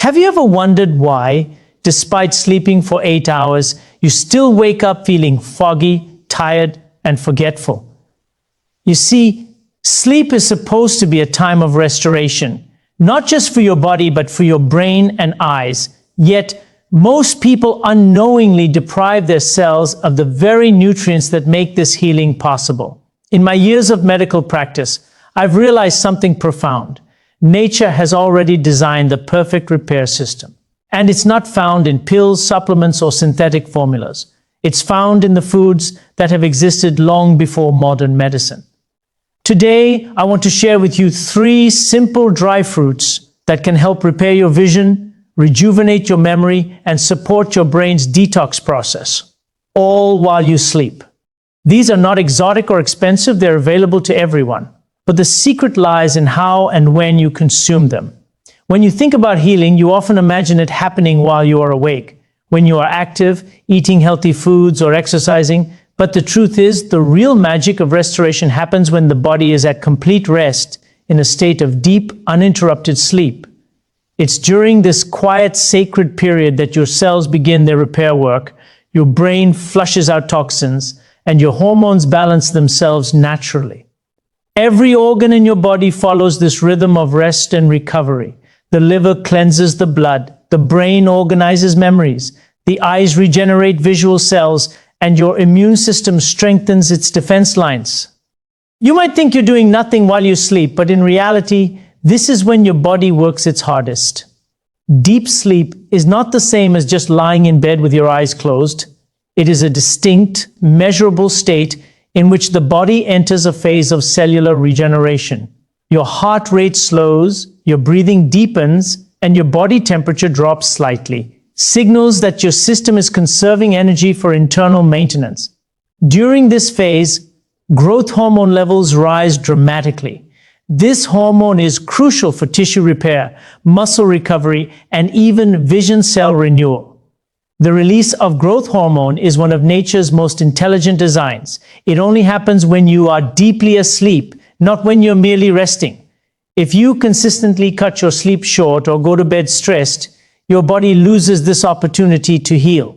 Have you ever wondered why, despite sleeping for 8 hours, you still wake up feeling foggy, tired, and forgetful? You see, sleep is supposed to be a time of restoration, not just for your body, but for your brain and eyes. Yet, most people unknowingly deprive their cells of the very nutrients that make this healing possible. In my years of medical practice, I've realized something profound. Nature has already designed the perfect repair system. And it's not found in pills, supplements, or synthetic formulas. It's found in the foods that have existed long before modern medicine. Today, I want to share with you 3 simple dry fruits that can help repair your vision, rejuvenate your memory, and support your brain's detox process, all while you sleep. These are not exotic or expensive, they're available to everyone. But the secret lies in how and when you consume them. When you think about healing, you often imagine it happening while you are awake, when you are active, eating healthy foods, or exercising. But the truth is, the real magic of restoration happens when the body is at complete rest, in a state of deep, uninterrupted sleep. It's during this quiet, sacred period that your cells begin their repair work, your brain flushes out toxins, and your hormones balance themselves naturally. Every organ in your body follows this rhythm of rest and recovery. The liver cleanses the blood, the brain organizes memories, the eyes regenerate visual cells, and your immune system strengthens its defense lines. You might think you're doing nothing while you sleep, but in reality, this is when your body works its hardest. Deep sleep is not the same as just lying in bed with your eyes closed. It is a distinct, measurable state in which the body enters a phase of cellular regeneration. Your heart rate slows, your breathing deepens, and your body temperature drops slightly, signals that your system is conserving energy for internal maintenance. During this phase, growth hormone levels rise dramatically. This hormone is crucial for tissue repair, muscle recovery, and even vision cell renewal. The release of growth hormone is one of nature's most intelligent designs. It only happens when you are deeply asleep, not when you're merely resting. If you consistently cut your sleep short or go to bed stressed, your body loses this opportunity to heal.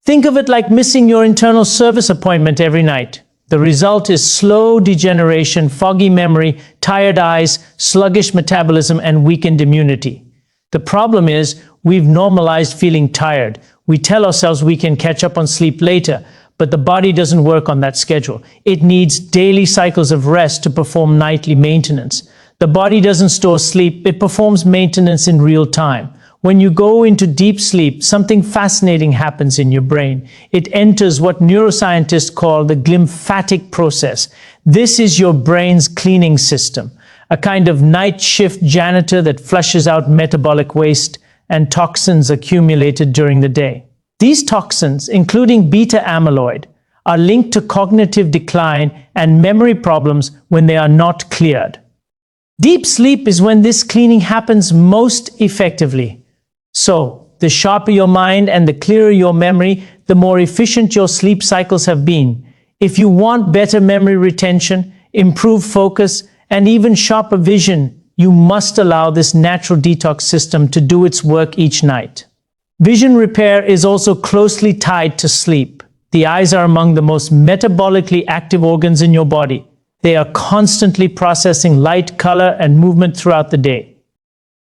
Think of it like missing your internal service appointment every night. The result is slow degeneration, foggy memory, tired eyes, sluggish metabolism, and weakened immunity. The problem is, we've normalized feeling tired. We tell ourselves we can catch up on sleep later, but the body doesn't work on that schedule. It needs daily cycles of rest to perform nightly maintenance. The body doesn't store sleep, it performs maintenance in real time. When you go into deep sleep, something fascinating happens in your brain. It enters what neuroscientists call the glymphatic process. This is your brain's cleaning system, a kind of night shift janitor that flushes out metabolic waste and toxins accumulated during the day. These toxins, including beta amyloid, are linked to cognitive decline and memory problems when they are not cleared. Deep sleep is when this cleaning happens most effectively. So, the sharper your mind and the clearer your memory, the more efficient your sleep cycles have been. If you want better memory retention, improved focus, and even sharper vision, you must allow this natural detox system to do its work each night. Vision repair is also closely tied to sleep. The eyes are among the most metabolically active organs in your body. They are constantly processing light, color, and movement throughout the day.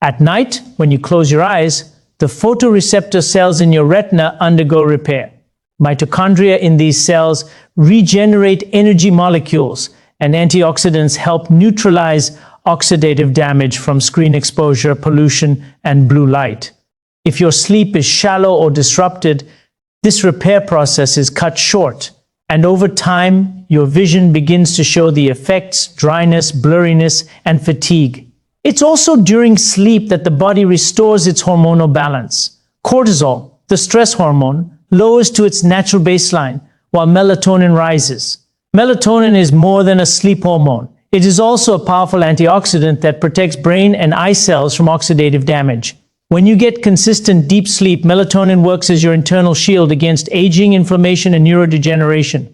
At night, when you close your eyes, the photoreceptor cells in your retina undergo repair. Mitochondria in these cells regenerate energy molecules, and antioxidants help neutralize oxidative damage from screen exposure, pollution, and blue light. If your sleep is shallow or disrupted, this repair process is cut short, and over time, your vision begins to show the effects: dryness, blurriness, and fatigue. It's also during sleep that the body restores its hormonal balance. Cortisol, the stress hormone, lowers to its natural baseline, while melatonin rises. Melatonin is more than a sleep hormone. It is also a powerful antioxidant that protects brain and eye cells from oxidative damage. When you get consistent deep sleep, melatonin works as your internal shield against aging, inflammation, and neurodegeneration.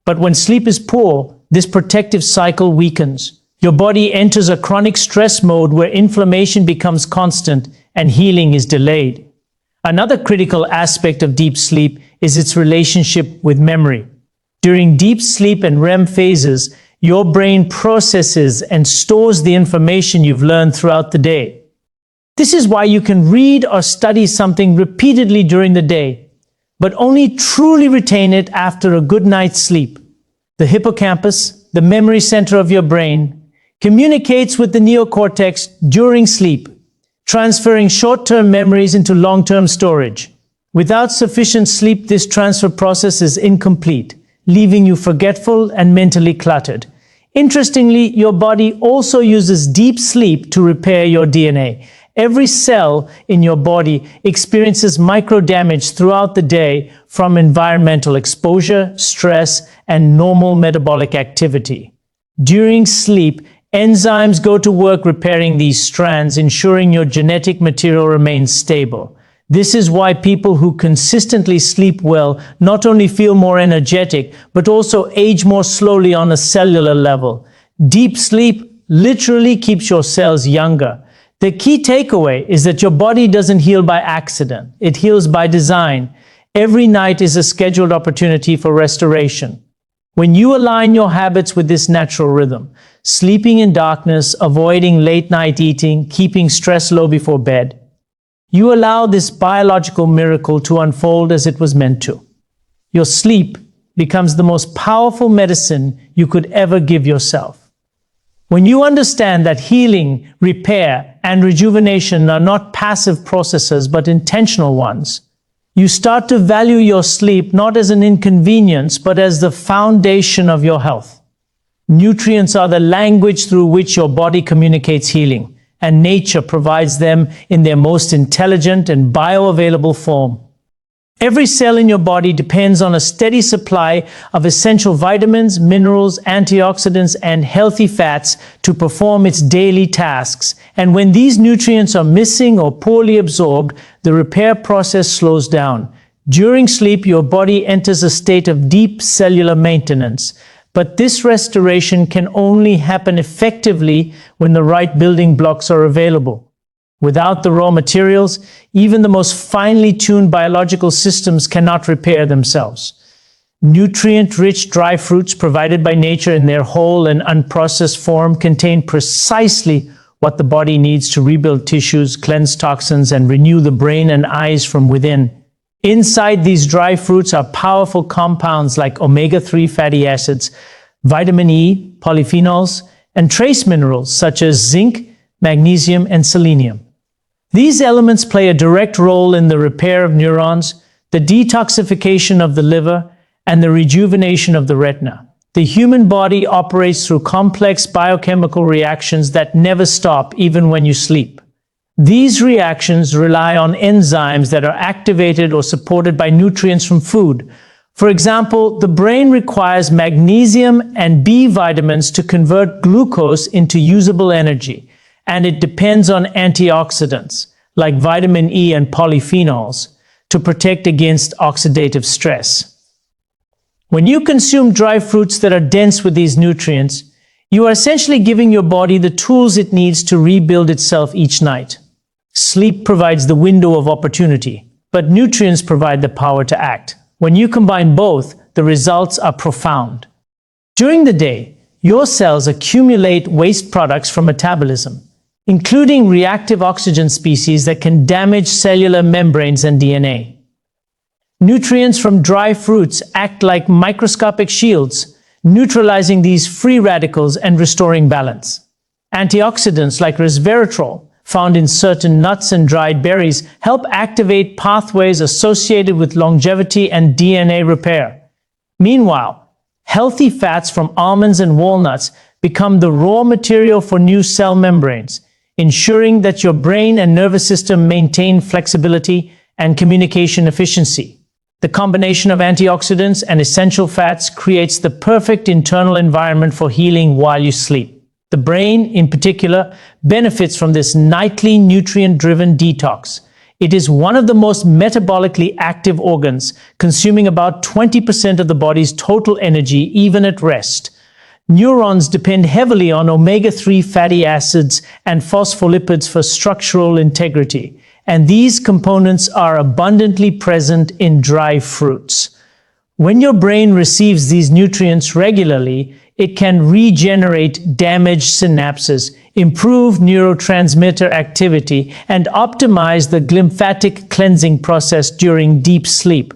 But when sleep is poor, this protective cycle weakens. Your body enters a chronic stress mode where inflammation becomes constant and healing is delayed. Another critical aspect of deep sleep is its relationship with memory. During deep sleep and REM phases, your brain processes and stores the information you've learned throughout the day. This is why you can read or study something repeatedly during the day, but only truly retain it after a good night's sleep. The hippocampus, the memory center of your brain, communicates with the neocortex during sleep, transferring short-term memories into long-term storage. Without sufficient sleep, this transfer process is incomplete, leaving you forgetful and mentally cluttered. Interestingly, your body also uses deep sleep to repair your DNA. Every cell in your body experiences micro-damage throughout the day from environmental exposure, stress, and normal metabolic activity. During sleep, enzymes go to work repairing these strands, ensuring your genetic material remains stable. This is why people who consistently sleep well not only feel more energetic, but also age more slowly on a cellular level. Deep sleep literally keeps your cells younger. The key takeaway is that your body doesn't heal by accident. It heals by design. Every night is a scheduled opportunity for restoration. When you align your habits with this natural rhythm, sleeping in darkness, avoiding late-night eating, keeping stress low before bed, you allow this biological miracle to unfold as it was meant to. Your sleep becomes the most powerful medicine you could ever give yourself. When you understand that healing, repair, and rejuvenation are not passive processes but intentional ones, you start to value your sleep not as an inconvenience but as the foundation of your health. Nutrients are the language through which your body communicates healing, and nature provides them in their most intelligent and bioavailable form. Every cell in your body depends on a steady supply of essential vitamins, minerals, antioxidants, and healthy fats to perform its daily tasks. And when these nutrients are missing or poorly absorbed, the repair process slows down. During sleep, your body enters a state of deep cellular maintenance. But this restoration can only happen effectively when the right building blocks are available. Without the raw materials, even the most finely tuned biological systems cannot repair themselves. Nutrient-rich dry fruits provided by nature in their whole and unprocessed form contain precisely what the body needs to rebuild tissues, cleanse toxins, and renew the brain and eyes from within. Inside these dry fruits are powerful compounds like omega-3 fatty acids, vitamin E, polyphenols, and trace minerals such as zinc, magnesium, and selenium. These elements play a direct role in the repair of neurons, the detoxification of the liver, and the rejuvenation of the retina. The human body operates through complex biochemical reactions that never stop even when you sleep. These reactions rely on enzymes that are activated or supported by nutrients from food. For example, the brain requires magnesium and B vitamins to convert glucose into usable energy, and it depends on antioxidants, like vitamin E and polyphenols, to protect against oxidative stress. When you consume dry fruits that are dense with these nutrients, you are essentially giving your body the tools it needs to rebuild itself each night. Sleep provides the window of opportunity, but nutrients provide the power to act. When you combine both, the results are profound. During the day, your cells accumulate waste products from metabolism, including reactive oxygen species that can damage cellular membranes and DNA. Nutrients from dry fruits act like microscopic shields, neutralizing these free radicals and restoring balance. Antioxidants like resveratrol, found in certain nuts and dried berries, help activate pathways associated with longevity and DNA repair. Meanwhile, healthy fats from almonds and walnuts become the raw material for new cell membranes, ensuring that your brain and nervous system maintain flexibility and communication efficiency. The combination of antioxidants and essential fats creates the perfect internal environment for healing while you sleep. The brain, in particular, benefits from this nightly nutrient-driven detox. It is one of the most metabolically active organs, consuming about 20% of the body's total energy even at rest. Neurons depend heavily on omega-3 fatty acids and phospholipids for structural integrity. and these components are abundantly present in dry fruits. When your brain receives these nutrients regularly, it can regenerate damaged synapses, improve neurotransmitter activity, and optimize the glymphatic cleansing process during deep sleep.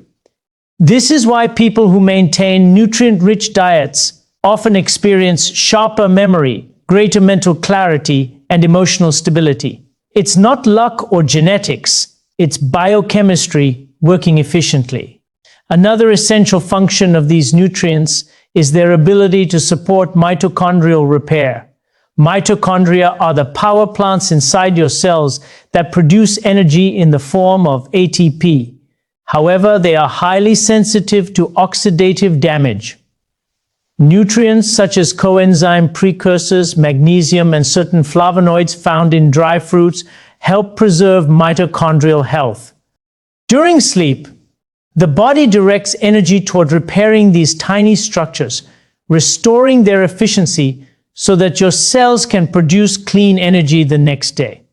This is why people who maintain nutrient-rich diets often experience sharper memory, greater mental clarity, and emotional stability. It's not luck or genetics, it's biochemistry working efficiently. Another essential function of these nutrients is their ability to support mitochondrial repair. Mitochondria are the power plants inside your cells that produce energy in the form of ATP. However, they are highly sensitive to oxidative damage. Nutrients such as coenzyme precursors, magnesium, and certain flavonoids found in dry fruits help preserve mitochondrial health. During sleep, the body directs energy toward repairing these tiny structures, restoring their efficiency so that your cells can produce clean energy the next day.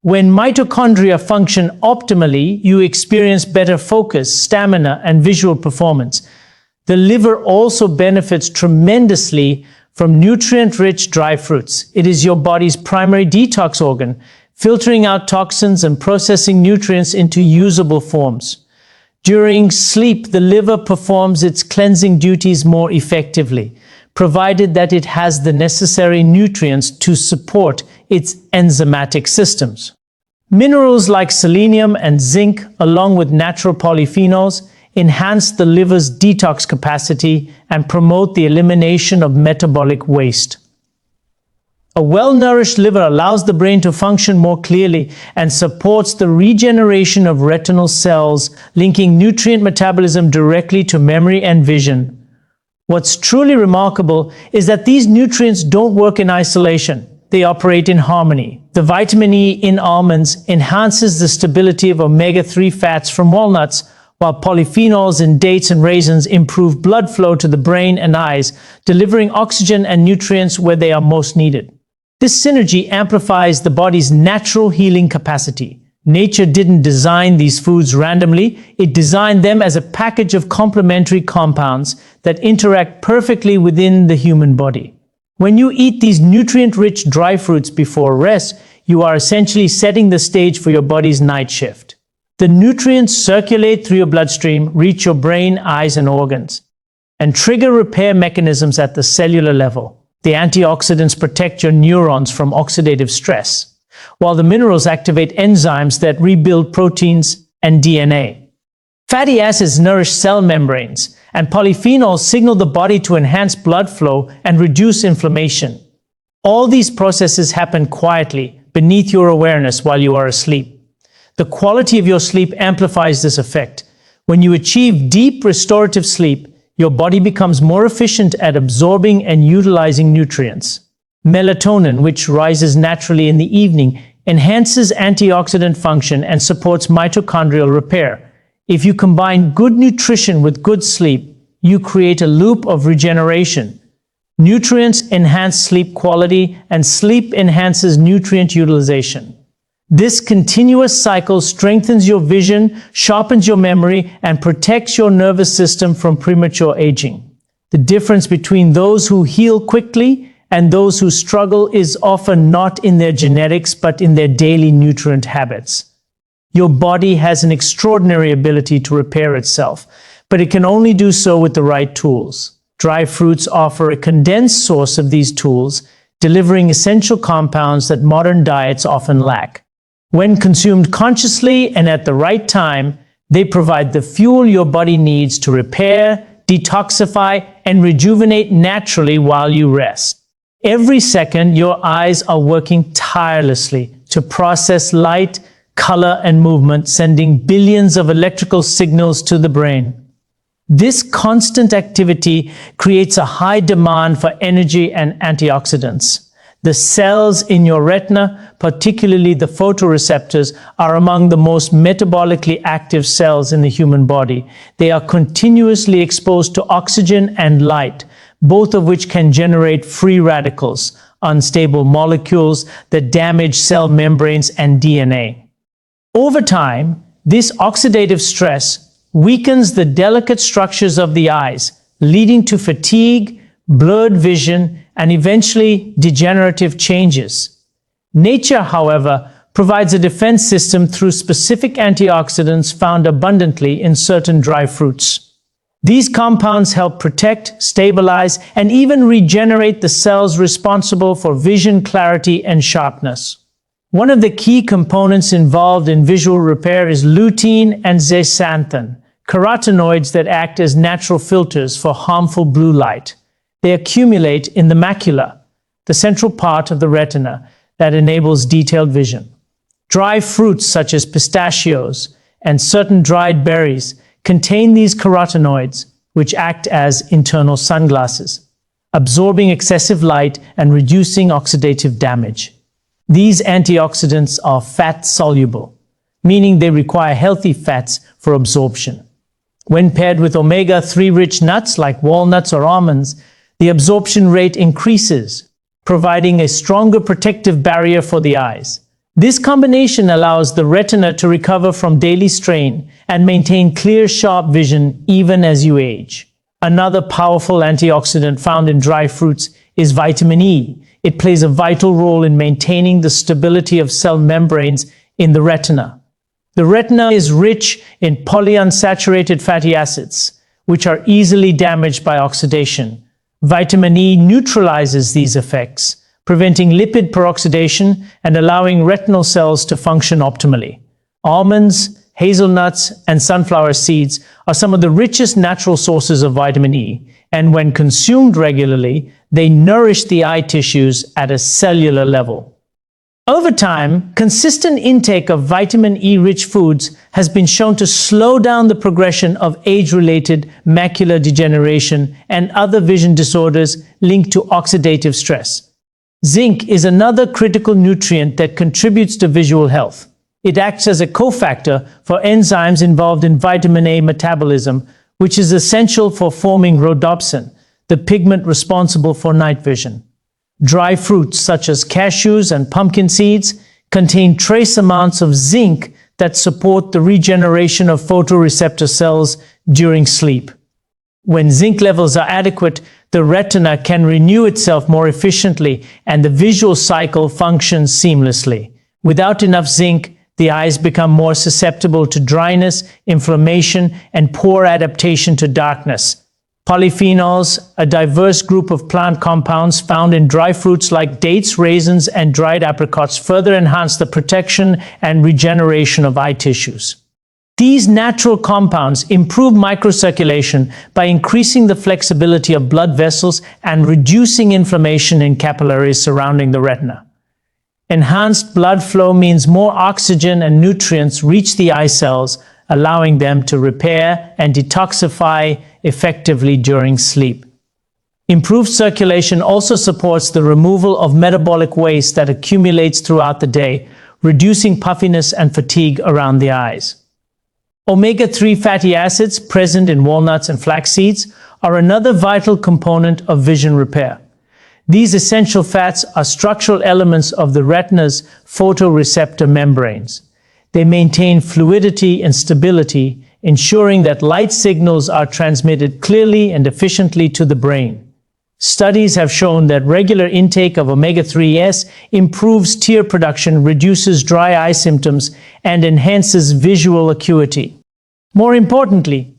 When mitochondria function optimally, you experience better focus, stamina, and visual performance. The liver also benefits tremendously from nutrient-rich dry fruits. It is your body's primary detox organ, filtering out toxins and processing nutrients into usable forms. During sleep, the liver performs its cleansing duties more effectively, provided that it has the necessary nutrients to support its enzymatic systems. Minerals like selenium and zinc, along with natural polyphenols, enhance the liver's detox capacity and promote the elimination of metabolic waste. A well-nourished liver allows the brain to function more clearly and supports the regeneration of retinal cells, linking nutrient metabolism directly to memory and vision. What's truly remarkable is that these nutrients don't work in isolation. They operate in harmony. The vitamin E in almonds enhances the stability of omega-3 fats from walnuts, while polyphenols in dates and raisins improve blood flow to the brain and eyes, delivering oxygen and nutrients where they are most needed. This synergy amplifies the body's natural healing capacity. Nature didn't design these foods randomly, it designed them as a package of complementary compounds that interact perfectly within the human body. When you eat these nutrient-rich dry fruits before rest, you are essentially setting the stage for your body's night shift. The nutrients circulate through your bloodstream, reach your brain, eyes, and organs, and trigger repair mechanisms at the cellular level. The antioxidants protect your neurons from oxidative stress, while the minerals activate enzymes that rebuild proteins and DNA. Fatty acids nourish cell membranes, and polyphenols signal the body to enhance blood flow and reduce inflammation. All these processes happen quietly, beneath your awareness while you are asleep. The quality of your sleep amplifies this effect. When you achieve deep restorative sleep, your body becomes more efficient at absorbing and utilizing nutrients. Melatonin, which rises naturally in the evening, enhances antioxidant function and supports mitochondrial repair. If you combine good nutrition with good sleep, you create a loop of regeneration. Nutrients enhance sleep quality, and sleep enhances nutrient utilization. This continuous cycle strengthens your vision, sharpens your memory, and protects your nervous system from premature aging. The difference between those who heal quickly and those who struggle is often not in their genetics, but in their daily nutrient habits. Your body has an extraordinary ability to repair itself, but it can only do so with the right tools. Dry fruits offer a condensed source of these tools, delivering essential compounds that modern diets often lack. When consumed consciously and at the right time, they provide the fuel your body needs to repair, detoxify, and rejuvenate naturally while you rest. Every second, your eyes are working tirelessly to process light, color, and movement, sending billions of electrical signals to the brain. This constant activity creates a high demand for energy and antioxidants. The cells in your retina, particularly the photoreceptors, are among the most metabolically active cells in the human body. They are continuously exposed to oxygen and light, both of which can generate free radicals, unstable molecules that damage cell membranes and DNA. Over time, this oxidative stress weakens the delicate structures of the eyes, leading to fatigue, blurred vision, and eventually degenerative changes. Nature, however, provides a defense system through specific antioxidants found abundantly in certain dry fruits. These compounds help protect, stabilize, and even regenerate the cells responsible for vision clarity and sharpness. One of the key components involved in visual repair is lutein and zeaxanthin, carotenoids that act as natural filters for harmful blue light. They accumulate in the macula, the central part of the retina that enables detailed vision. Dry fruits such as pistachios and certain dried berries contain these carotenoids, which act as internal sunglasses, absorbing excessive light and reducing oxidative damage. These antioxidants are fat-soluble, meaning they require healthy fats for absorption. When paired with omega-3 rich nuts like walnuts or almonds, the absorption rate increases, providing a stronger protective barrier for the eyes. This combination allows the retina to recover from daily strain and maintain clear, sharp vision even as you age. Another powerful antioxidant found in dry fruits is vitamin E. It plays a vital role in maintaining the stability of cell membranes in the retina. The retina is rich in polyunsaturated fatty acids, which are easily damaged by oxidation. Vitamin E neutralizes these effects, preventing lipid peroxidation and allowing retinal cells to function optimally. Almonds, hazelnuts, and sunflower seeds are some of the richest natural sources of vitamin E, and when consumed regularly, they nourish the eye tissues at a cellular level. Over time, consistent intake of vitamin E-rich foods has been shown to slow down the progression of age-related macular degeneration and other vision disorders linked to oxidative stress. Zinc is another critical nutrient that contributes to visual health. It acts as a cofactor for enzymes involved in vitamin A metabolism, which is essential for forming rhodopsin, the pigment responsible for night vision. Dry fruits such as cashews and pumpkin seeds contain trace amounts of zinc that support the regeneration of photoreceptor cells during sleep. When zinc levels are adequate, the retina can renew itself more efficiently and the visual cycle functions seamlessly. Without enough zinc, the eyes become more susceptible to dryness, inflammation, and poor adaptation to darkness. Polyphenols, a diverse group of plant compounds found in dry fruits like dates, raisins, and dried apricots, further enhance the protection and regeneration of eye tissues. These natural compounds improve microcirculation by increasing the flexibility of blood vessels and reducing inflammation in capillaries surrounding the retina. Enhanced blood flow means more oxygen and nutrients reach the eye cells, allowing them to repair and detoxify effectively during sleep. Improved circulation also supports the removal of metabolic waste that accumulates throughout the day, reducing puffiness and fatigue around the eyes. Omega-3 fatty acids present in walnuts and flax seeds are another vital component of vision repair. These essential fats are structural elements of the retina's photoreceptor membranes. They maintain fluidity and stability, ensuring that light signals are transmitted clearly and efficiently to the brain. Studies have shown that regular intake of omega-3s improves tear production, reduces dry eye symptoms, and enhances visual acuity. More importantly,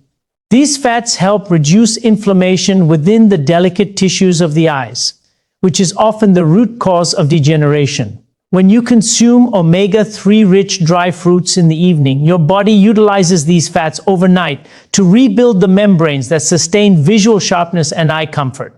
these fats help reduce inflammation within the delicate tissues of the eyes, which is often the root cause of degeneration. When you consume omega-3 rich dry fruits in the evening, your body utilizes these fats overnight to rebuild the membranes that sustain visual sharpness and eye comfort.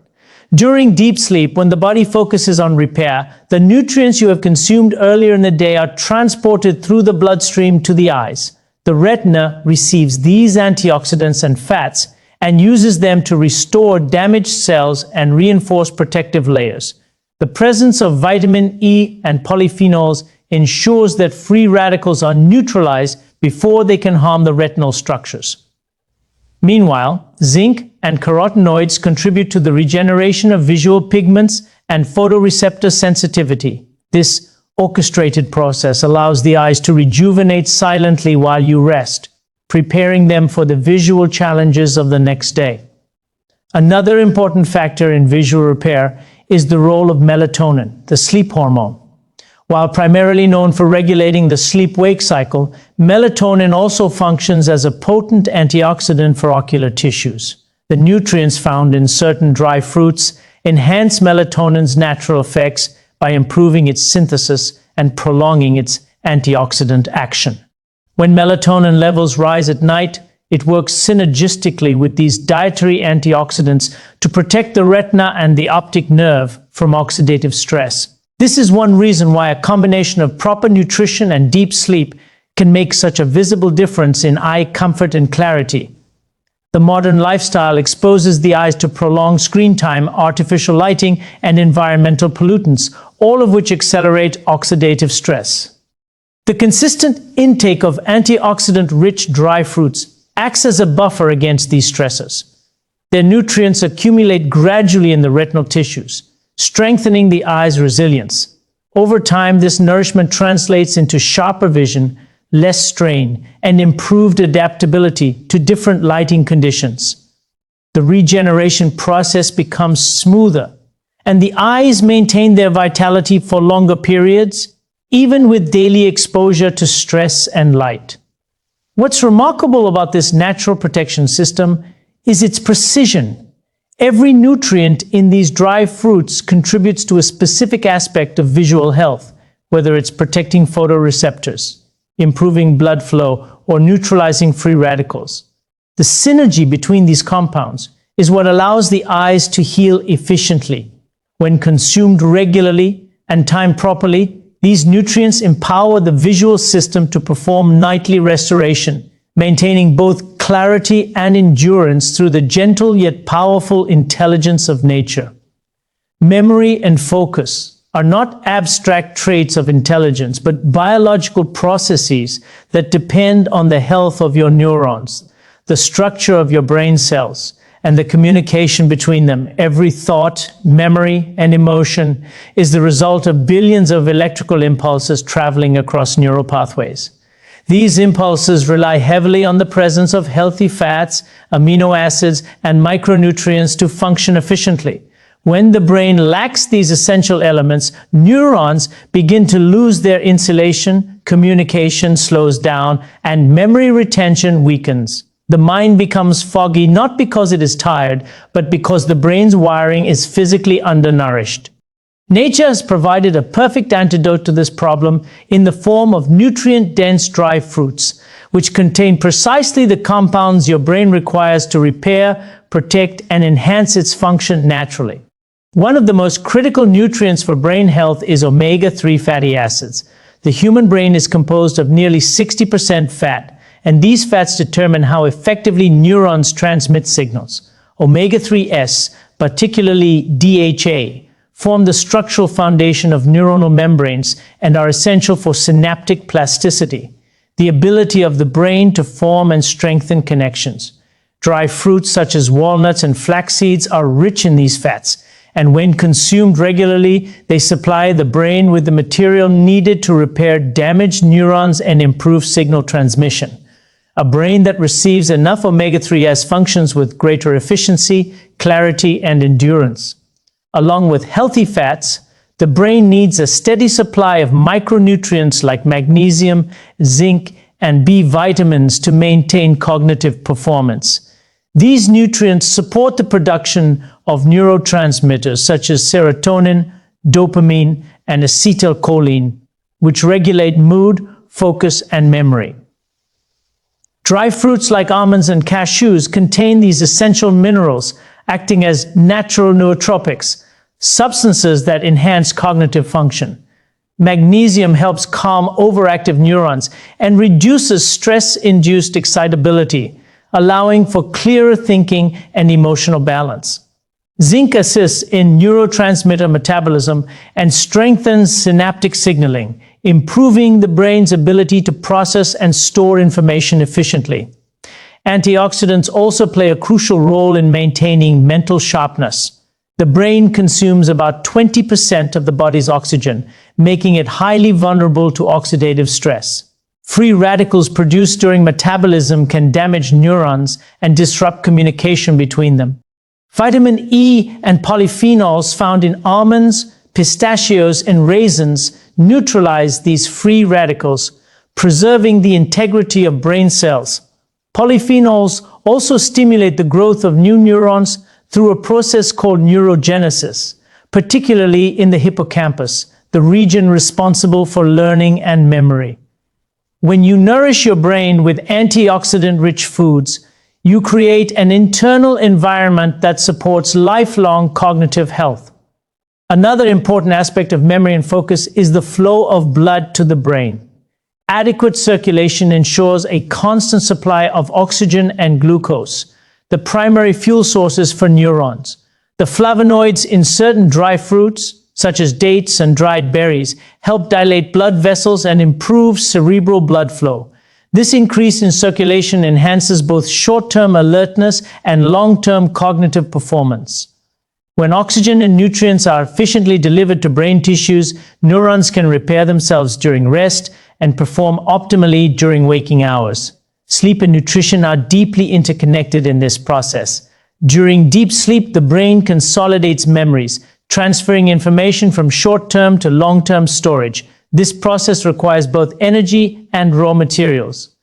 During deep sleep, when the body focuses on repair, the nutrients you have consumed earlier in the day are transported through the bloodstream to the eyes. The retina receives these antioxidants and fats and uses them to restore damaged cells and reinforce protective layers. The presence of vitamin E and polyphenols ensures that free radicals are neutralized before they can harm the retinal structures. Meanwhile, zinc and carotenoids contribute to the regeneration of visual pigments and photoreceptor sensitivity. This orchestrated process allows the eyes to rejuvenate silently while you rest, preparing them for the visual challenges of the next day. Another important factor in visual repair is the role of melatonin, the sleep hormone. While primarily known for regulating the sleep-wake cycle, melatonin also functions as a potent antioxidant for ocular tissues. The nutrients found in certain dry fruits enhance melatonin's natural effects by improving its synthesis and prolonging its antioxidant action. When melatonin levels rise at night, it works synergistically with these dietary antioxidants to protect the retina and the optic nerve from oxidative stress. This is one reason why a combination of proper nutrition and deep sleep can make such a visible difference in eye comfort and clarity. The modern lifestyle exposes the eyes to prolonged screen time, artificial lighting, and environmental pollutants, all of which accelerate oxidative stress. The consistent intake of antioxidant-rich dry fruits acts as a buffer against these stresses. Their nutrients accumulate gradually in the retinal tissues, strengthening the eye's resilience. Over time, this nourishment translates into sharper vision, less strain, and improved adaptability to different lighting conditions. The regeneration process becomes smoother, and the eyes maintain their vitality for longer periods, even with daily exposure to stress and light. What's remarkable about this natural protection system is its precision. Every nutrient in these dry fruits contributes to a specific aspect of visual health, whether it's protecting photoreceptors, improving blood flow, or neutralizing free radicals. The synergy between these compounds is what allows the eyes to heal efficiently. When consumed regularly and timed properly, these nutrients empower the visual system to perform nightly restoration, maintaining both clarity and endurance through the gentle yet powerful intelligence of nature. Memory and focus are not abstract traits of intelligence, but biological processes that depend on the health of your neurons, the structure of your brain cells, and the communication between them. Every thought, memory, and emotion is the result of billions of electrical impulses traveling across neural pathways. These impulses rely heavily on the presence of healthy fats, amino acids, and micronutrients to function efficiently. When the brain lacks these essential elements, neurons begin to lose their insulation, communication slows down, and memory retention weakens. The mind becomes foggy not because it is tired, but because the brain's wiring is physically undernourished. Nature has provided a perfect antidote to this problem in the form of nutrient-dense dry fruits, which contain precisely the compounds your brain requires to repair, protect, and enhance its function naturally. One of the most critical nutrients for brain health is omega-3 fatty acids. The human brain is composed of nearly 60% fat, and these fats determine how effectively neurons transmit signals. Omega-3s, particularly DHA, form the structural foundation of neuronal membranes and are essential for synaptic plasticity, the ability of the brain to form and strengthen connections. Dry fruits such as walnuts and flax seeds are rich in these fats, and when consumed regularly, they supply the brain with the material needed to repair damaged neurons and improve signal transmission. A brain that receives enough omega-3s functions with greater efficiency, clarity, and endurance. Along with healthy fats, the brain needs a steady supply of micronutrients like magnesium, zinc, and B vitamins to maintain cognitive performance. These nutrients support the production of neurotransmitters such as serotonin, dopamine, and acetylcholine, which regulate mood, focus, and memory. Dry fruits like almonds and cashews contain these essential minerals, acting as natural nootropics, substances that enhance cognitive function. Magnesium helps calm overactive neurons and reduces stress-induced excitability, allowing for clearer thinking and emotional balance. Zinc assists in neurotransmitter metabolism and strengthens synaptic signaling, improving the brain's ability to process and store information efficiently. Antioxidants also play a crucial role in maintaining mental sharpness. the brain consumes about 20% of the body's oxygen, making it highly vulnerable to oxidative stress. Free radicals produced during metabolism can damage neurons and disrupt communication between them. Vitamin E and polyphenols found in almonds, pistachios, and raisins neutralize these free radicals, preserving the integrity of brain cells. Polyphenols also stimulate the growth of new neurons through a process called neurogenesis, particularly in the hippocampus, the region responsible for learning and memory. When you nourish your brain with antioxidant-rich foods, you create an internal environment that supports lifelong cognitive health. Another important aspect of memory and focus is the flow of blood to the brain. Adequate circulation ensures a constant supply of oxygen and glucose, the primary fuel sources for neurons. The flavonoids in certain dry fruits, such as dates and dried berries, help dilate blood vessels and improve cerebral blood flow. This increase in circulation enhances both short-term alertness and long-term cognitive performance. When oxygen and nutrients are efficiently delivered to brain tissues, neurons can repair themselves during rest and perform optimally during waking hours. Sleep and nutrition are deeply interconnected in this process. During deep sleep, the brain consolidates memories, transferring information from short-term to long-term storage. This process requires both energy and raw materials.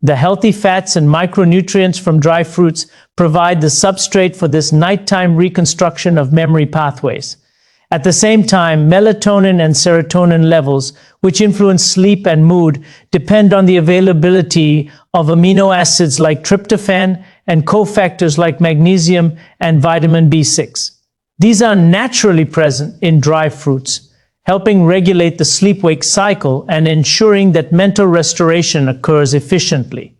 The healthy fats and micronutrients from dry fruits provide the substrate for this nighttime reconstruction of memory pathways. At the same time, melatonin and serotonin levels, which influence sleep and mood, depend on the availability of amino acids like tryptophan and cofactors like magnesium and vitamin B6. These are naturally present in dry fruits, helping regulate the sleep-wake cycle and ensuring that mental restoration occurs efficiently.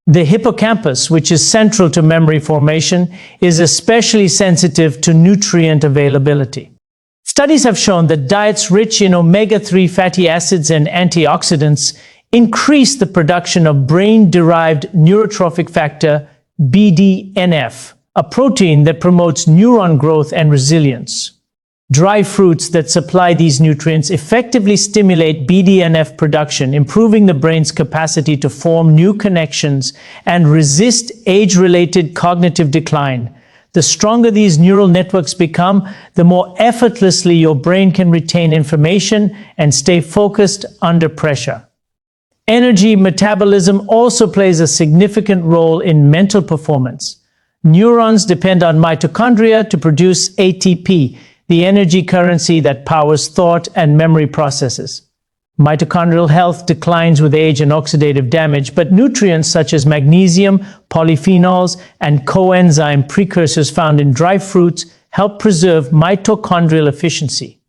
The hippocampus, which is central to memory formation, is especially sensitive to nutrient availability. Studies have shown that diets rich in omega-3 fatty acids and antioxidants increase the production of brain-derived neurotrophic factor BDNF, a protein that promotes neuron growth and resilience. Dry fruits that supply these nutrients effectively stimulate BDNF production, improving the brain's capacity to form new connections and resist age-related cognitive decline. The stronger these neural networks become, the more effortlessly your brain can retain information and stay focused under pressure. Energy metabolism also plays a significant role in mental performance. Neurons depend on mitochondria to produce ATP, the energy currency that powers thought and memory processes. Mitochondrial health declines with age and oxidative damage, but nutrients such as magnesium, polyphenols, and coenzyme precursors found in dry fruits help preserve mitochondrial efficiency.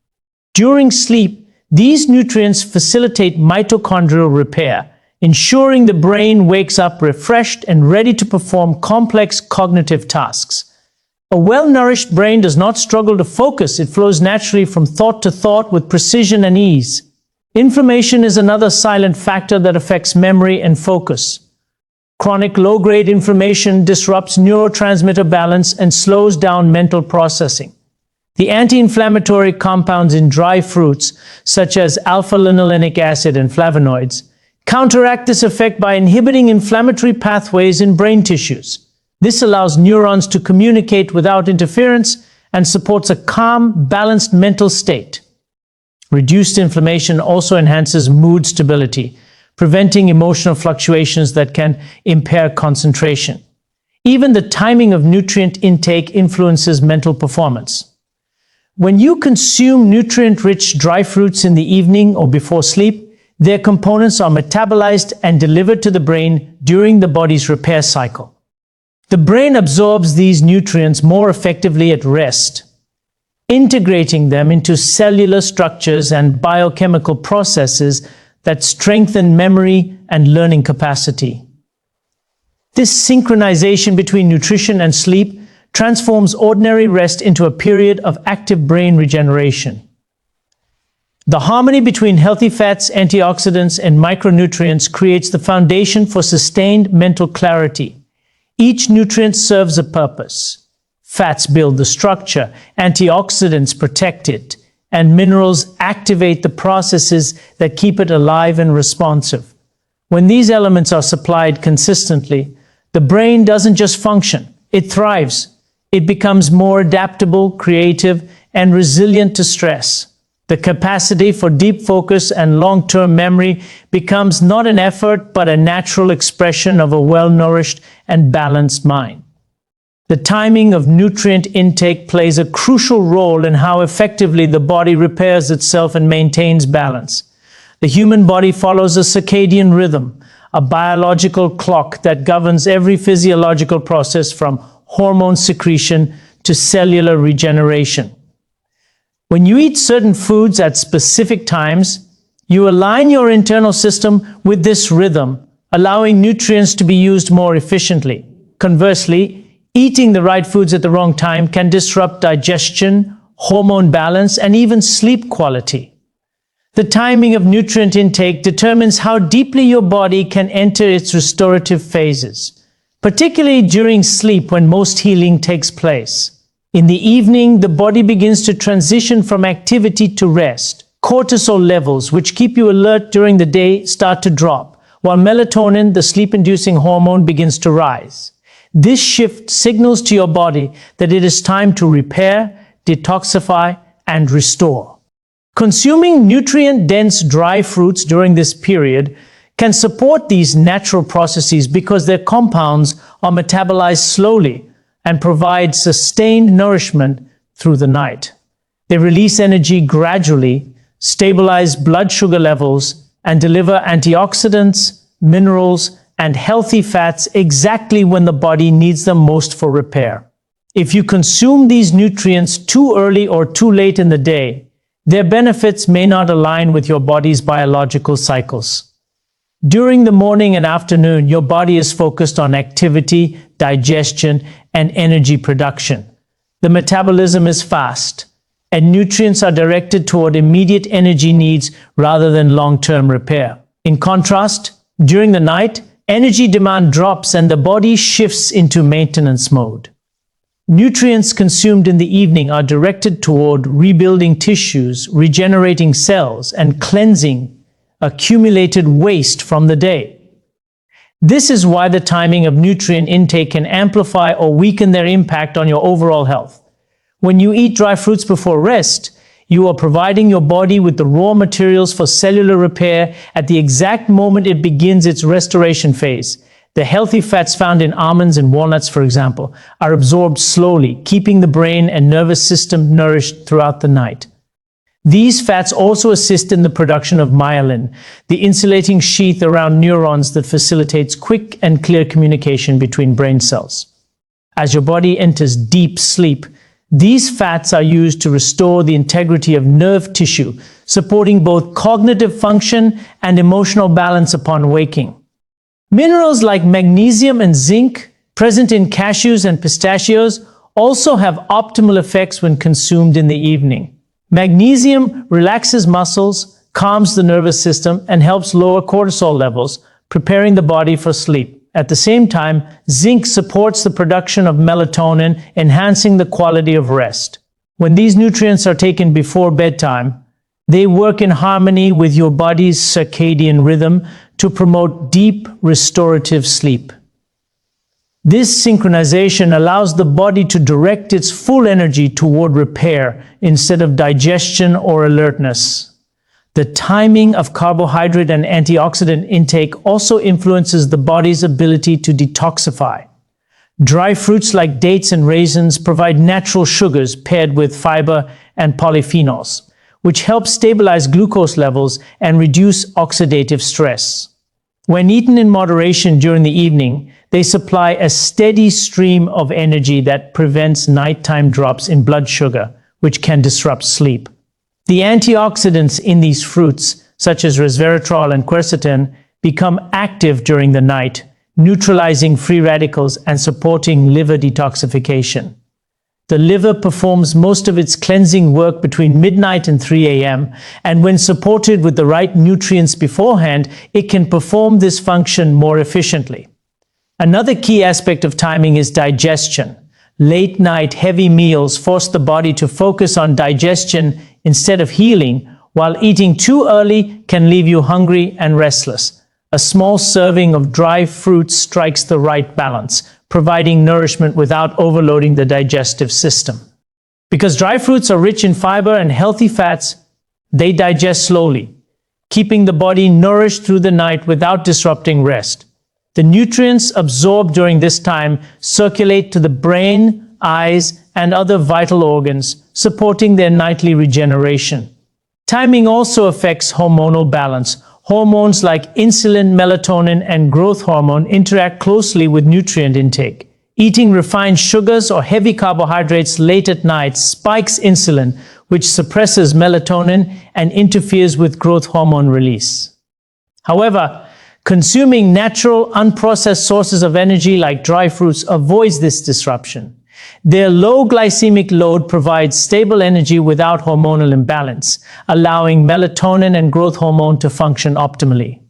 During sleep, these nutrients facilitate mitochondrial repair, ensuring the brain wakes up refreshed and ready to perform complex cognitive tasks. A well-nourished brain does not struggle to focus. It flows naturally from thought to thought with precision and ease. Inflammation is another silent factor that affects memory and focus. Chronic low-grade inflammation disrupts neurotransmitter balance and slows down mental processing. The anti-inflammatory compounds in dry fruits, such as alpha-linolenic acid and flavonoids, counteract this effect by inhibiting inflammatory pathways in brain tissues. This allows neurons to communicate without interference and supports a calm, balanced mental state. Reduced inflammation also enhances mood stability, preventing emotional fluctuations that can impair concentration. Even the timing of nutrient intake influences mental performance. When you consume nutrient-rich dry fruits in the evening or before sleep, their components are metabolized and delivered to the brain during the body's repair cycle. The brain absorbs these nutrients more effectively at rest, integrating them into cellular structures and biochemical processes that strengthen memory and learning capacity. This synchronization between nutrition and sleep transforms ordinary rest into a period of active brain regeneration. The harmony between healthy fats, antioxidants, and micronutrients creates the foundation for sustained mental clarity. Each nutrient serves a purpose. Fats build the structure, antioxidants protect it, and minerals activate the processes that keep it alive and responsive. When these elements are supplied consistently, the brain doesn't just function, it thrives. It becomes more adaptable, creative, and resilient to stress. The capacity for deep focus and long-term memory becomes not an effort, but a natural expression of a well-nourished and balanced mind. The timing of nutrient intake plays a crucial role in how effectively the body repairs itself and maintains balance. The human body follows a circadian rhythm, a biological clock that governs every physiological process from hormone secretion to cellular regeneration. When you eat certain foods at specific times, you align your internal system with this rhythm, allowing nutrients to be used more efficiently. Conversely, eating the right foods at the wrong time can disrupt digestion, hormone balance, and even sleep quality. The timing of nutrient intake determines how deeply your body can enter its restorative phases, particularly during sleep when most healing takes place. In the evening, the body begins to transition from activity to rest. Cortisol levels, which keep you alert during the day, start to drop, while melatonin, the sleep-inducing hormone, begins to rise. This shift signals to your body that it is time to repair, detoxify, and restore. Consuming nutrient-dense dry fruits during this period can support these natural processes because their compounds are metabolized slowly and provide sustained nourishment through the night. They release energy gradually, stabilize blood sugar levels, and deliver antioxidants, minerals, and healthy fats exactly when the body needs them most for repair. If you consume these nutrients too early or too late in the day, their benefits may not align with your body's biological cycles. During the morning and afternoon, your body is focused on activity, digestion, and energy production. The metabolism is fast, and nutrients are directed toward immediate energy needs rather than long-term repair. In contrast, during the night, energy demand drops and the body shifts into maintenance mode. Nutrients consumed in the evening are directed toward rebuilding tissues, regenerating cells, and cleansing accumulated waste from the day. This is why the timing of nutrient intake can amplify or weaken their impact on your overall health. When you eat dry fruits before rest, you are providing your body with the raw materials for cellular repair at the exact moment it begins its restoration phase. The healthy fats found in almonds and walnuts, for example, are absorbed slowly, keeping the brain and nervous system nourished throughout the night. These fats also assist in the production of myelin, the insulating sheath around neurons that facilitates quick and clear communication between brain cells. As your body enters deep sleep, these fats are used to restore the integrity of nerve tissue, supporting both cognitive function and emotional balance upon waking. Minerals like magnesium and zinc, present in cashews and pistachios, also have optimal effects when consumed in the evening. Magnesium relaxes muscles, calms the nervous system, and helps lower cortisol levels, preparing the body for sleep. At the same time, zinc supports the production of melatonin, enhancing the quality of rest. When these nutrients are taken before bedtime, they work in harmony with your body's circadian rhythm to promote deep, restorative sleep. This synchronization allows the body to direct its full energy toward repair instead of digestion or alertness. The timing of carbohydrate and antioxidant intake also influences the body's ability to detoxify. Dry fruits like dates and raisins provide natural sugars paired with fiber and polyphenols, which help stabilize glucose levels and reduce oxidative stress. When eaten in moderation during the evening, they supply a steady stream of energy that prevents nighttime drops in blood sugar, which can disrupt sleep. The antioxidants in these fruits, such as resveratrol and quercetin, become active during the night, neutralizing free radicals and supporting liver detoxification. The liver performs most of its cleansing work between midnight and 3 a.m., and when supported with the right nutrients beforehand, it can perform this function more efficiently. Another key aspect of timing is digestion. Late-night heavy meals force the body to focus on digestion instead of healing, while eating too early can leave you hungry and restless. A small serving of dry fruits strikes the right balance, providing nourishment without overloading the digestive system. Because dry fruits are rich in fiber and healthy fats, they digest slowly, keeping the body nourished through the night without disrupting rest. The nutrients absorbed during this time circulate to the brain, eyes, and other vital organs, supporting their nightly regeneration. Timing also affects hormonal balance. Hormones like insulin, melatonin, and growth hormone interact closely with nutrient intake. Eating refined sugars or heavy carbohydrates late at night spikes insulin, which suppresses melatonin and interferes with growth hormone release. However, consuming natural, unprocessed sources of energy like dry fruits avoids this disruption. Their low glycemic load provides stable energy without hormonal imbalance, allowing melatonin and growth hormone to function optimally.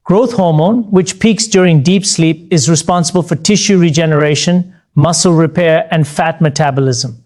Growth hormone, which peaks during deep sleep, is responsible for tissue regeneration, muscle repair, and fat metabolism.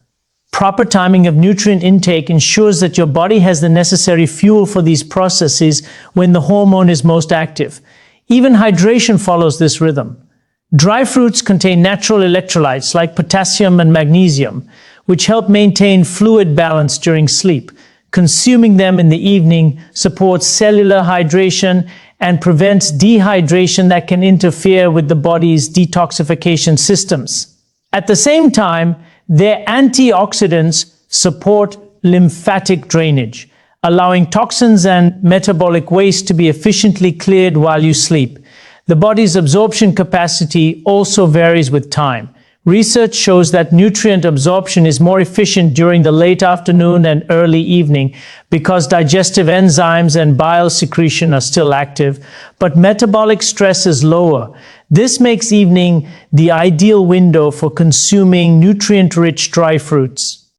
Proper timing of nutrient intake ensures that your body has the necessary fuel for these processes when the hormone is most active. Even hydration follows this rhythm. Dry fruits contain natural electrolytes like potassium and magnesium, which help maintain fluid balance during sleep. Consuming them in the evening supports cellular hydration and prevents dehydration that can interfere with the body's detoxification systems. At the same time, their antioxidants support lymphatic drainage, allowing toxins and metabolic waste to be efficiently cleared while you sleep. The body's absorption capacity also varies with time. Research shows that nutrient absorption is more efficient during the late afternoon and early evening because digestive enzymes and bile secretion are still active, but metabolic stress is lower. This makes evening the ideal window for consuming nutrient-rich dry fruits.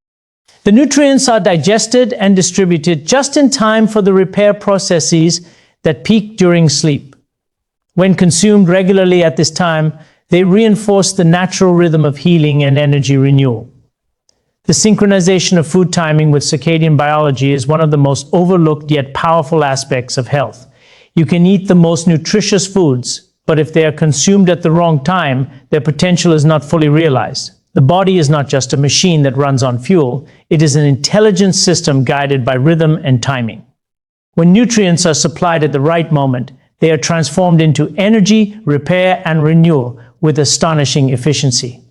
The nutrients are digested and distributed just in time for the repair processes that peak during sleep. When consumed regularly at this time, they reinforce the natural rhythm of healing and energy renewal. The synchronization of food timing with circadian biology is one of the most overlooked yet powerful aspects of health. You can eat the most nutritious foods, but if they are consumed at the wrong time, their potential is not fully realized. The body is not just a machine that runs on fuel, it is an intelligent system guided by rhythm and timing. When nutrients are supplied at the right moment, they are transformed into energy, repair, and renewal with astonishing efficiency.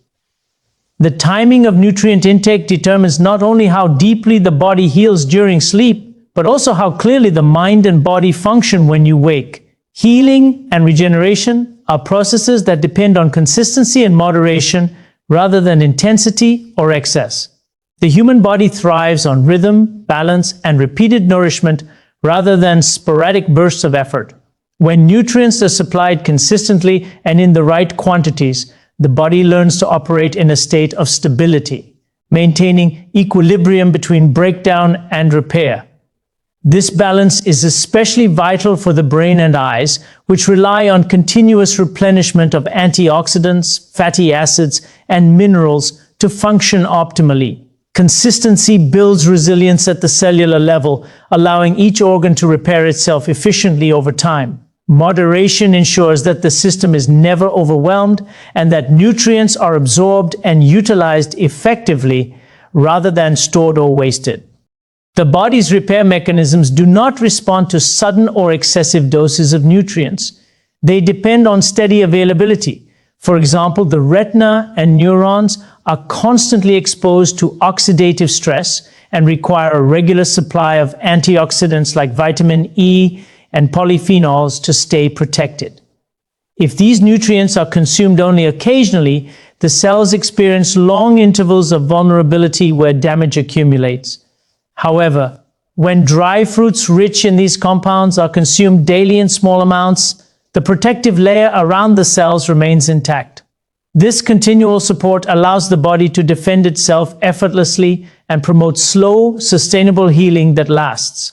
The timing of nutrient intake determines not only how deeply the body heals during sleep, but also how clearly the mind and body function when you wake. Healing and regeneration are processes that depend on consistency and moderation rather than intensity or excess. The human body thrives on rhythm, balance, and repeated nourishment rather than sporadic bursts of effort. When nutrients are supplied consistently and in the right quantities, the body learns to operate in a state of stability, maintaining equilibrium between breakdown and repair. This balance is especially vital for the brain and eyes, which rely on continuous replenishment of antioxidants, fatty acids, and minerals to function optimally. Consistency builds resilience at the cellular level, allowing each organ to repair itself efficiently over time. Moderation ensures that the system is never overwhelmed and that nutrients are absorbed and utilized effectively rather than stored or wasted. The body's repair mechanisms do not respond to sudden or excessive doses of nutrients. They depend on steady availability. For example, the retina and neurons are constantly exposed to oxidative stress and require a regular supply of antioxidants like vitamin E and polyphenols to stay protected. If these nutrients are consumed only occasionally, the cells experience long intervals of vulnerability where damage accumulates. However, when dry fruits rich in these compounds are consumed daily in small amounts, the protective layer around the cells remains intact. This continual support allows the body to defend itself effortlessly and promotes slow, sustainable healing that lasts.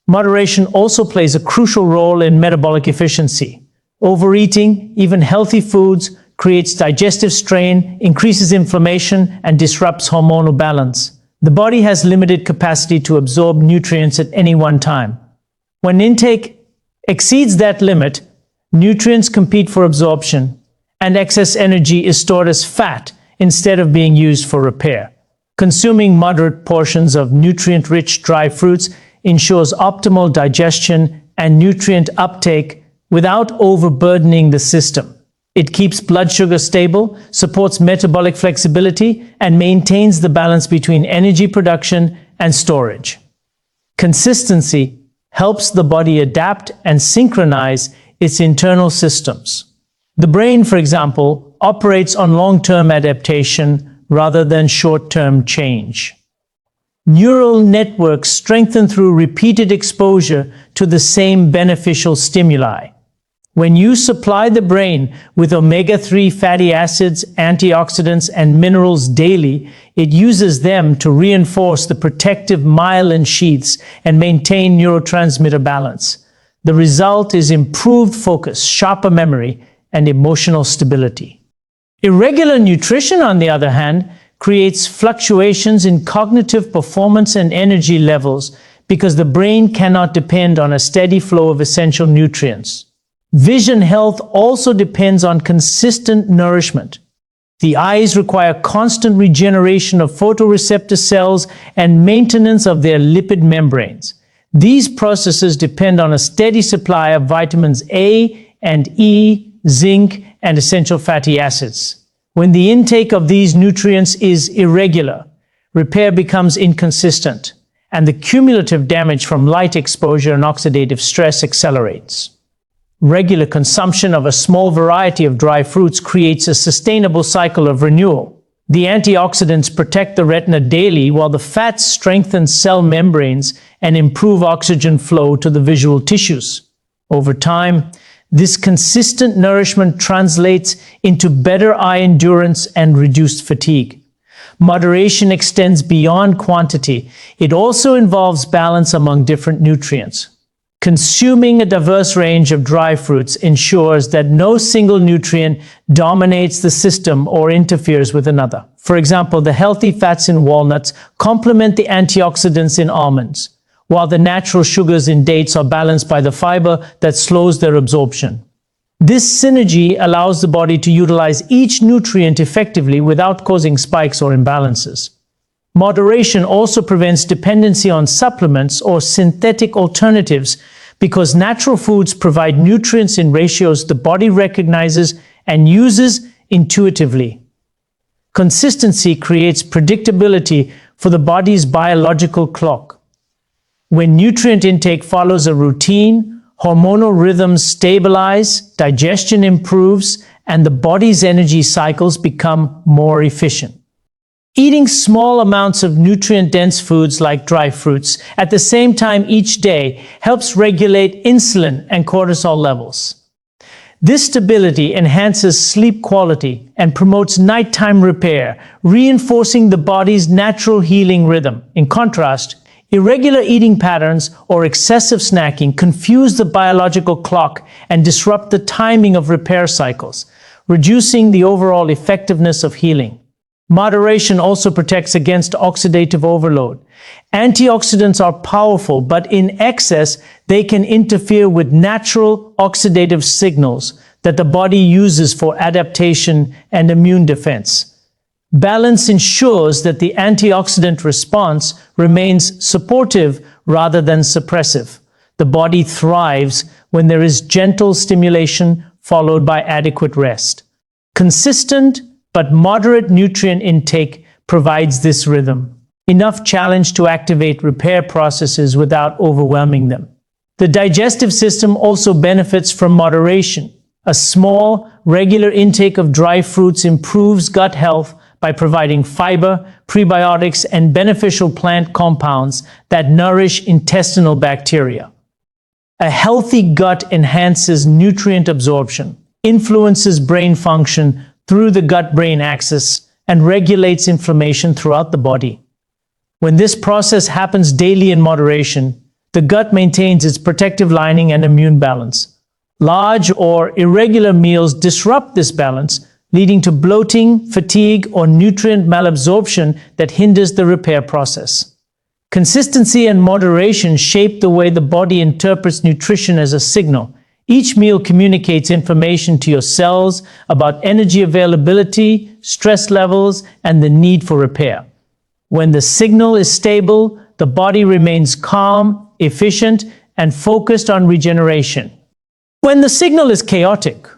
Moderation also plays a crucial role in metabolic efficiency. Overeating, even healthy foods, creates digestive strain, increases inflammation, and disrupts hormonal balance. The body has limited capacity to absorb nutrients at any one time. When intake exceeds that limit, nutrients compete for absorption, and excess energy is stored as fat instead of being used for repair. Consuming moderate portions of nutrient-rich dry fruits ensures optimal digestion and nutrient uptake without overburdening the system. It keeps blood sugar stable, supports metabolic flexibility, and maintains the balance between energy production and storage. Consistency helps the body adapt and synchronize its internal systems. The brain, for example, operates on long-term adaptation rather than short-term change. Neural networks strengthen through repeated exposure to the same beneficial stimuli. When you supply the brain with omega-3 fatty acids, antioxidants, and minerals daily, it uses them to reinforce the protective myelin sheaths and maintain neurotransmitter balance. The result is improved focus, sharper memory, and emotional stability. Irregular nutrition, on the other hand, creates fluctuations in cognitive performance and energy levels because the brain cannot depend on a steady flow of essential nutrients. Vision health also depends on consistent nourishment. The eyes require constant regeneration of photoreceptor cells and maintenance of their lipid membranes. These processes depend on a steady supply of vitamins A and E, zinc, and essential fatty acids. When the intake of these nutrients is irregular, repair becomes inconsistent, and the cumulative damage from light exposure and oxidative stress accelerates. Regular consumption of a small variety of dry fruits creates a sustainable cycle of renewal. The antioxidants protect the retina daily, while the fats strengthen cell membranes and improve oxygen flow to the visual tissues. Over time, this consistent nourishment translates into better eye endurance and reduced fatigue. Moderation extends beyond quantity. It also involves balance among different nutrients. Consuming a diverse range of dry fruits ensures that no single nutrient dominates the system or interferes with another. For example, the healthy fats in walnuts complement the antioxidants in almonds, while the natural sugars in dates are balanced by the fiber that slows their absorption. This synergy allows the body to utilize each nutrient effectively without causing spikes or imbalances. Moderation also prevents dependency on supplements or synthetic alternatives because natural foods provide nutrients in ratios the body recognizes and uses intuitively. Consistency creates predictability for the body's biological clock. When nutrient intake follows a routine, hormonal rhythms stabilize, digestion improves, and the body's energy cycles become more efficient. Eating small amounts of nutrient-dense foods like dry fruits at the same time each day helps regulate insulin and cortisol levels. This stability enhances sleep quality and promotes nighttime repair, reinforcing the body's natural healing rhythm. In contrast, irregular eating patterns or excessive snacking confuse the biological clock and disrupt the timing of repair cycles, reducing the overall effectiveness of healing. Moderation also protects against oxidative overload. Antioxidants are powerful, but in excess, they can interfere with natural oxidative signals that the body uses for adaptation and immune defense. Balance ensures that the antioxidant response remains supportive rather than suppressive. The body thrives when there is gentle stimulation followed by adequate rest. Consistent but moderate nutrient intake provides this rhythm, enough challenge to activate repair processes without overwhelming them. The digestive system also benefits from moderation. A small, regular intake of dry fruits improves gut health by providing fiber, prebiotics, and beneficial plant compounds that nourish intestinal bacteria. A healthy gut enhances nutrient absorption, influences brain function through the gut-brain axis, and regulates inflammation throughout the body. When this process happens daily in moderation, the gut maintains its protective lining and immune balance. Large or irregular meals disrupt this balance, leading to bloating, fatigue, or nutrient malabsorption that hinders the repair process. Consistency and moderation shape the way the body interprets nutrition as a signal. Each meal communicates information to your cells about energy availability, stress levels, and the need for repair. When the signal is stable, the body remains calm, efficient, and focused on regeneration. When the signal is chaotic,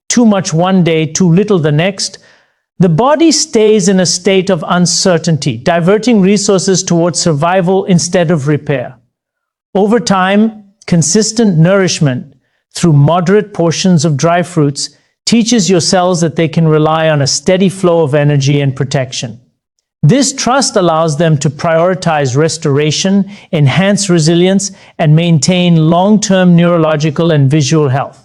too much one day, too little the next, the body stays in a state of uncertainty, diverting resources towards survival instead of repair. Over time, consistent nourishment through moderate portions of dry fruits teaches your cells that they can rely on a steady flow of energy and protection. This trust allows them to prioritize restoration, enhance resilience, and maintain long-term neurological and visual health.